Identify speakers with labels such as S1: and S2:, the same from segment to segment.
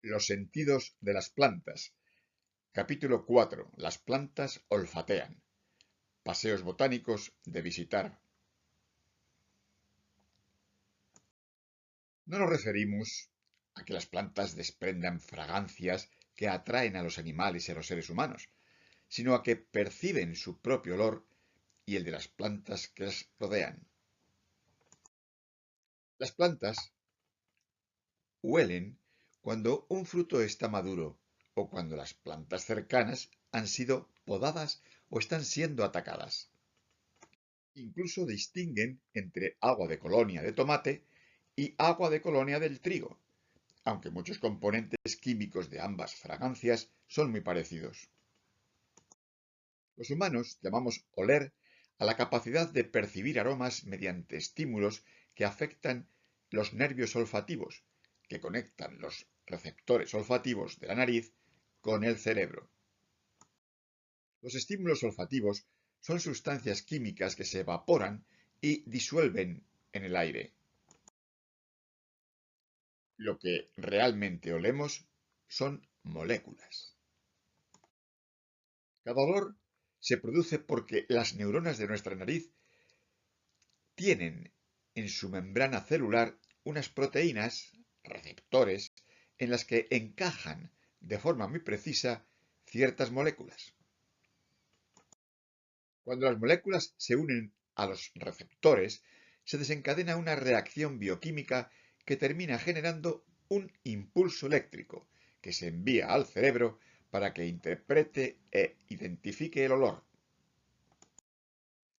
S1: Los sentidos de las plantas. Capítulo 4. Las plantas olfatean. Paseos botánicos de visitar. No nos referimos a que las plantas desprendan fragancias que atraen a los animales y a los seres humanos, sino a que perciben su propio olor y el de las plantas que las rodean. Las plantas huelen cuando un fruto está maduro o cuando las plantas cercanas han sido podadas o están siendo atacadas. Incluso distinguen entre agua de colonia de tomate y agua de colonia del trigo, aunque muchos componentes químicos de ambas fragancias son muy parecidos. Los humanos llamamos oler a la capacidad de percibir aromas mediante estímulos que afectan los nervios olfativos, que conectan los receptores olfativos de la nariz con el cerebro. Los estímulos olfativos son sustancias químicas que se evaporan y disuelven en el aire. Lo que realmente olemos son moléculas. Cada olor se produce porque las neuronas de nuestra nariz tienen en su membrana celular unas proteínas, receptores, en las que encajan de forma muy precisa ciertas moléculas. Cuando las moléculas se unen a los receptores, se desencadena una reacción bioquímica que termina generando un impulso eléctrico que se envía al cerebro para que interprete e identifique el olor.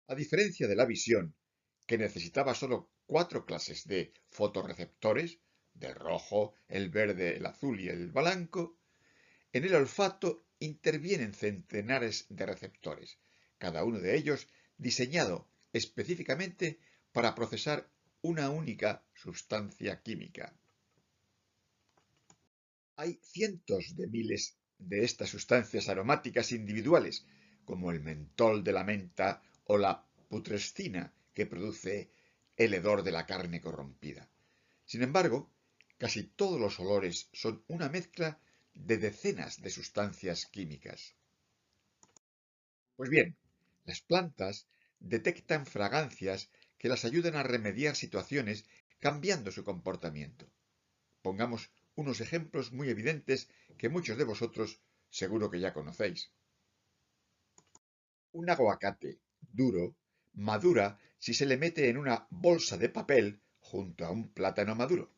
S1: A diferencia de la visión, que necesitaba solo 4 clases de fotorreceptores, del rojo, el verde, el azul y el blanco, en el olfato intervienen centenares de receptores, cada uno de ellos diseñado específicamente para procesar una única sustancia química. Hay cientos de miles de estas sustancias aromáticas individuales, como el mentol de la menta o la putrescina que produce el hedor de la carne corrompida. Sin embargo, casi todos los olores son una mezcla de decenas de sustancias químicas. Pues bien, las plantas detectan fragancias que las ayudan a remediar situaciones cambiando su comportamiento. Pongamos unos ejemplos muy evidentes que muchos de vosotros seguro que ya conocéis. Un aguacate duro madura si se le mete en una bolsa de papel junto a un plátano maduro.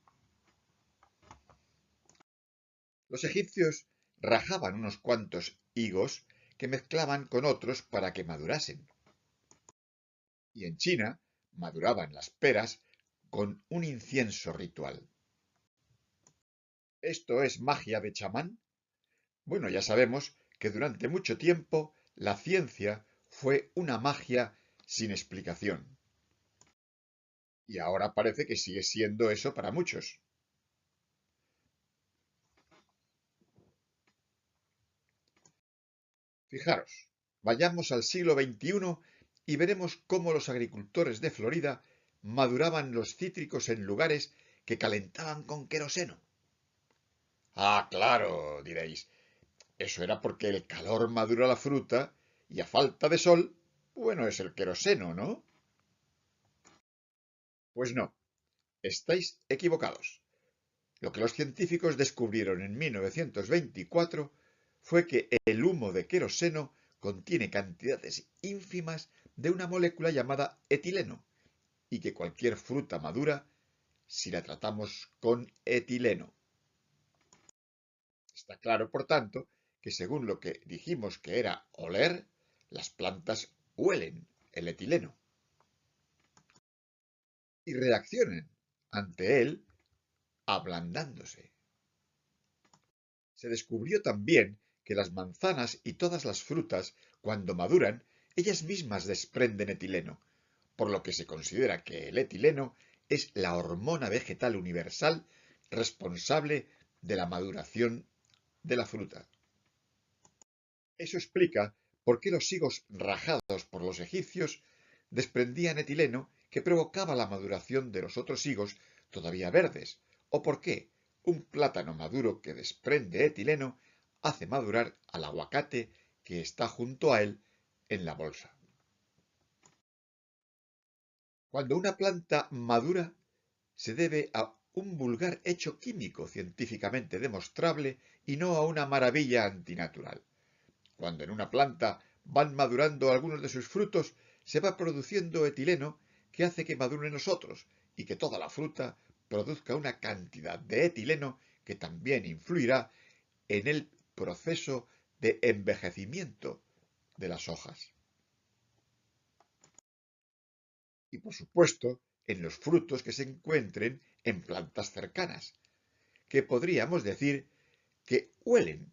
S1: Los egipcios rajaban unos cuantos higos que mezclaban con otros para que madurasen. Y en China maduraban las peras con un incienso ritual. ¿Esto es magia de chamán? Bueno, ya sabemos que durante mucho tiempo la ciencia fue una magia sin explicación. Y ahora parece que sigue siendo eso para muchos. Fijaros, vayamos al siglo XXI y veremos cómo los agricultores de Florida maduraban los cítricos en lugares que calentaban con queroseno. Ah, claro, diréis, eso era porque el calor madura la fruta y a falta de sol, bueno, es el queroseno, ¿no? Pues no, estáis equivocados. Lo que los científicos descubrieron en 1924 fue que el humo de queroseno contiene cantidades ínfimas de una molécula llamada etileno y que cualquier fruta madura si la tratamos con etileno. Está claro, por tanto, que según lo que dijimos que era oler, las plantas huelen el etileno y reaccionan ante él ablandándose. Se descubrió también que las manzanas y todas las frutas, cuando maduran, ellas mismas desprenden etileno, por lo que se considera que el etileno es la hormona vegetal universal responsable de la maduración de la fruta. Eso explica por qué los higos rajados por los egipcios desprendían etileno que provocaba la maduración de los otros higos todavía verdes, o por qué, Un plátano maduro que desprende etileno hace madurar al aguacate que está junto a él en la bolsa. Cuando una planta madura, se debe a un vulgar hecho químico científicamente demostrable y no a una maravilla antinatural. Cuando en una planta van madurando algunos de sus frutos, se va produciendo etileno que hace que maduren los otros y que toda la fruta produzca una cantidad de etileno que también influirá en el proceso de envejecimiento de las hojas. Y por supuesto, en los frutos que se encuentren en plantas cercanas, que podríamos decir que huelen,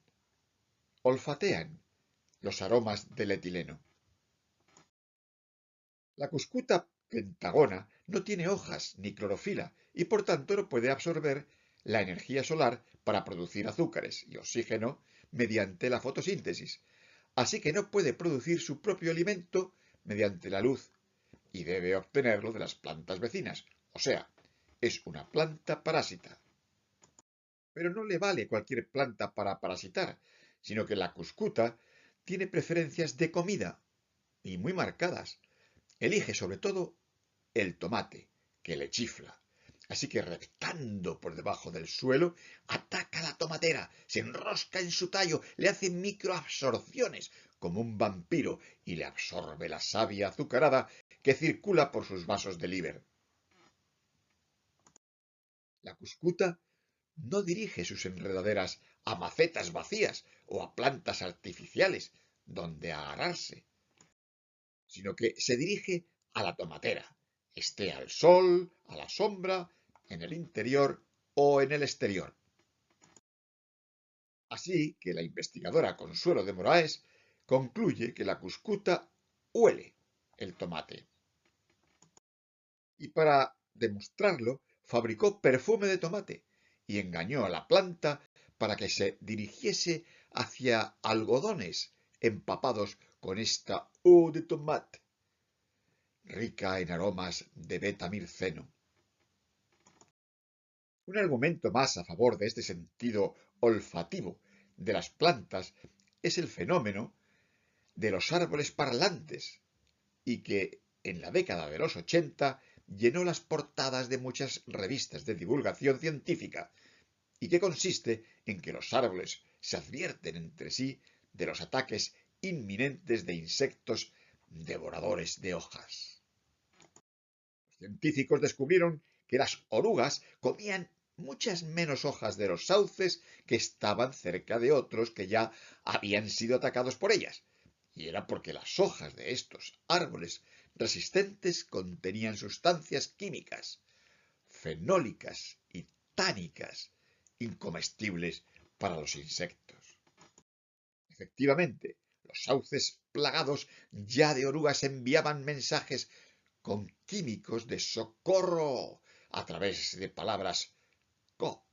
S1: olfatean los aromas del etileno. La cuscuta pentagona no tiene hojas ni clorofila y por tanto no puede absorber la energía solar para producir azúcares y oxígeno mediante la fotosíntesis, así que no puede producir su propio alimento mediante la luz y debe obtenerlo de las plantas vecinas, o sea, es una planta parásita. Pero no le vale cualquier planta para parasitar, sino que la cuscuta tiene preferencias de comida y muy marcadas. Elige sobre todo el tomate, que le chifla. Así que reptando por debajo del suelo, ataca la tomatera, se enrosca en su tallo, le hace microabsorciones como un vampiro y le absorbe la savia azucarada que circula por sus vasos de Liber. La cuscuta no dirige sus enredaderas a macetas vacías o a plantas artificiales donde agarrarse, sino que se dirige a la tomatera, esté al sol, a la sombra, en el interior o en el exterior. Así que la investigadora Consuelo de Moraes concluye que la cuscuta huele el tomate. Y para demostrarlo, fabricó perfume de tomate y engañó a la planta para que se dirigiese hacia algodones empapados con esta eau de tomate, rica en aromas de betamirceno. Un argumento más a favor de este sentido olfativo de las plantas es el fenómeno de los árboles parlantes, y que en la década de los 80 llenó las portadas de muchas revistas de divulgación científica, y que consiste en que los árboles se advierten entre sí de los ataques inminentes de insectos devoradores de hojas. Los científicos descubrieron que las orugas comían muchas menos hojas de los sauces que estaban cerca de otros que ya habían sido atacados por ellas, y era porque las hojas de estos árboles resistentes contenían sustancias químicas, fenólicas y tánicas, incomestibles para los insectos. Efectivamente, los sauces plagados ya de orugas enviaban mensajes con químicos de socorro a través de palabras co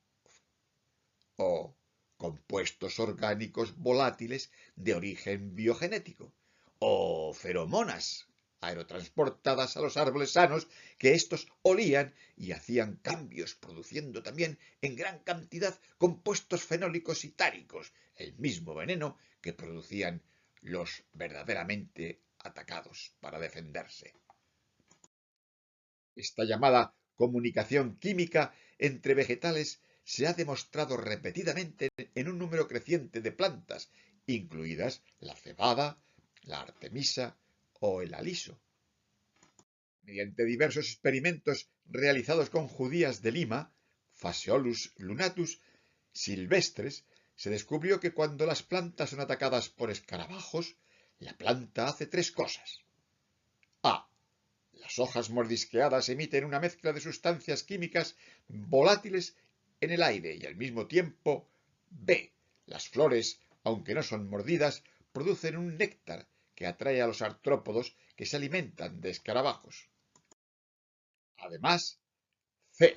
S1: o compuestos orgánicos volátiles de origen biogenético o feromonas aerotransportadas a los árboles sanos que éstos olían y hacían cambios, produciendo también en gran cantidad compuestos fenólicos y táricos, el mismo veneno que producían los verdaderamente atacados para defenderse. Esta llamada comunicación química entre vegetales se ha demostrado repetidamente en un número creciente de plantas, incluidas la cebada, la artemisa o el aliso. Mediante diversos experimentos realizados con judías de Lima, Phaseolus lunatus, silvestres, se descubrió que cuando las plantas son atacadas por escarabajos, la planta hace tres cosas. A. Las hojas mordisqueadas emiten una mezcla de sustancias químicas volátiles en el aire y al mismo tiempo B. Las flores, aunque no son mordidas, producen un néctar que atrae a los artrópodos que se alimentan de escarabajos. Además, C.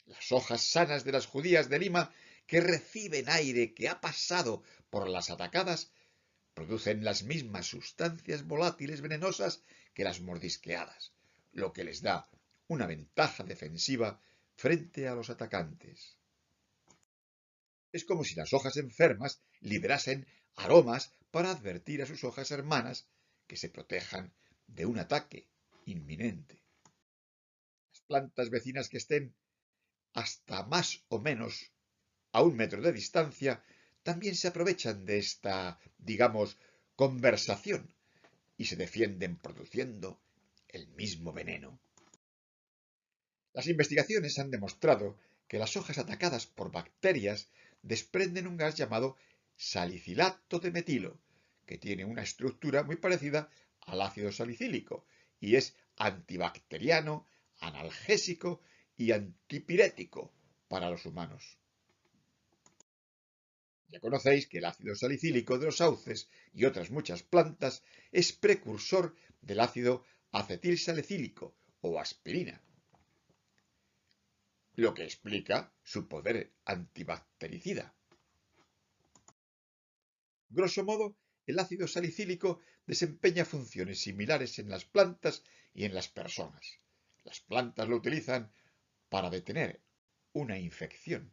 S1: Las hojas sanas de las judías de Lima que reciben aire que ha pasado por las atacadas producen las mismas sustancias volátiles venenosas que las mordisqueadas, lo que les da una ventaja defensiva frente a los atacantes. Es como si las hojas enfermas liberasen aromas para advertir a sus hojas hermanas que se protejan de un ataque inminente. Las plantas vecinas que estén hasta más o menos a 1 metro de distancia también se aprovechan de esta, digamos, conversación y se defienden produciendo el mismo veneno. Las investigaciones han demostrado que las hojas atacadas por bacterias desprenden un gas llamado salicilato de metilo, que tiene una estructura muy parecida al ácido salicílico y es antibacteriano, analgésico y antipirético para los humanos. Ya conocéis que el ácido salicílico de los sauces y otras muchas plantas es precursor del ácido acetilsalicílico o aspirina, lo que explica su poder antibactericida. Grosso modo, el ácido salicílico desempeña funciones similares en las plantas y en las personas. Las plantas lo utilizan para detener una infección.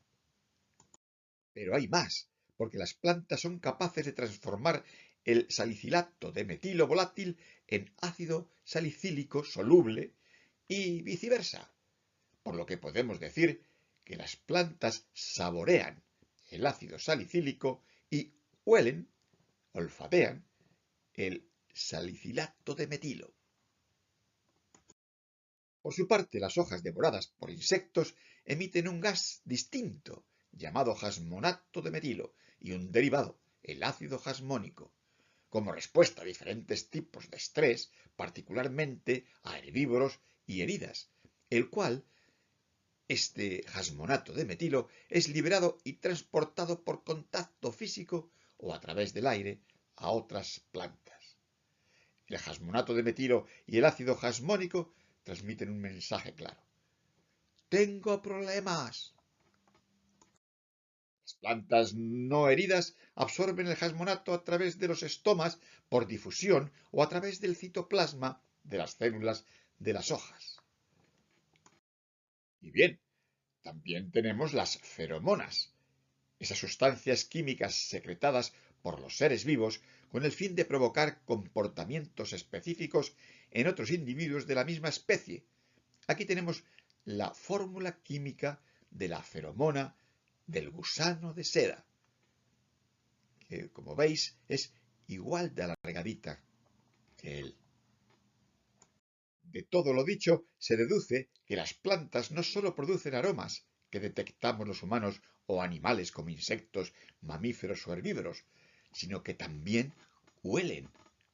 S1: Pero hay más, porque las plantas son capaces de transformar el salicilato de metilo volátil en ácido salicílico soluble y viceversa, por lo que podemos decir que las plantas saborean el ácido salicílico y huelen, olfatean, el salicilato de metilo. Por su parte, las hojas devoradas por insectos emiten un gas distinto, llamado jasmonato de metilo, y un derivado, el ácido jasmónico, como respuesta a diferentes tipos de estrés, particularmente a herbívoros y heridas, el cual, este jasmonato de metilo, es liberado y transportado por contacto físico o a través del aire a otras plantas. El jasmonato de metilo y el ácido jasmónico transmiten un mensaje claro. ¡Tengo problemas! Las plantas no heridas absorben el jasmonato a través de los estomas por difusión o a través del citoplasma de las células de las hojas. Y bien, también tenemos las feromonas, esas sustancias químicas secretadas por los seres vivos con el fin de provocar comportamientos específicos en otros individuos de la misma especie. Aquí tenemos la fórmula química de la feromona del gusano de seda, que como veis es igual de alargadita que él. De todo lo dicho, se deduce que las plantas no solo producen aromas que detectamos los humanos o animales como insectos, mamíferos o herbívoros, sino que también huelen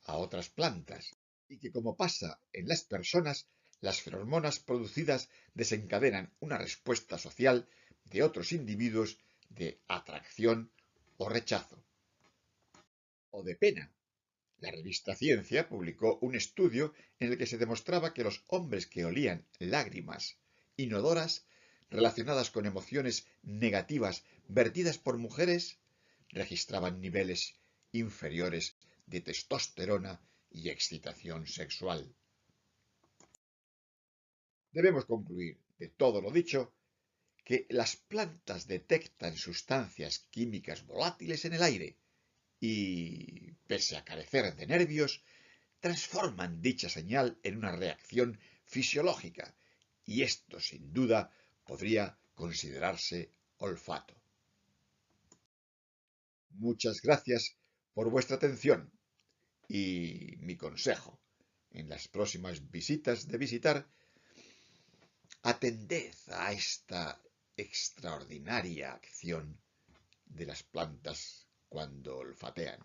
S1: a otras plantas y que, como pasa en las personas, las feromonas producidas desencadenan una respuesta social de otros individuos de atracción o rechazo, o de pena. La revista Ciencia publicó un estudio en el que se demostraba que los hombres que olían lágrimas inodoras relacionadas con emociones negativas vertidas por mujeres registraban niveles inferiores de testosterona y excitación sexual. Debemos concluir de todo lo dicho que las plantas detectan sustancias químicas volátiles en el aire y, pese a carecer de nervios, transforman dicha señal en una reacción fisiológica, y esto sin duda podría considerarse olfato. Muchas gracias por vuestra atención y mi consejo en las próximas visitas de visitar, atended a esta extraordinaria acción de las plantas cuando olfatean.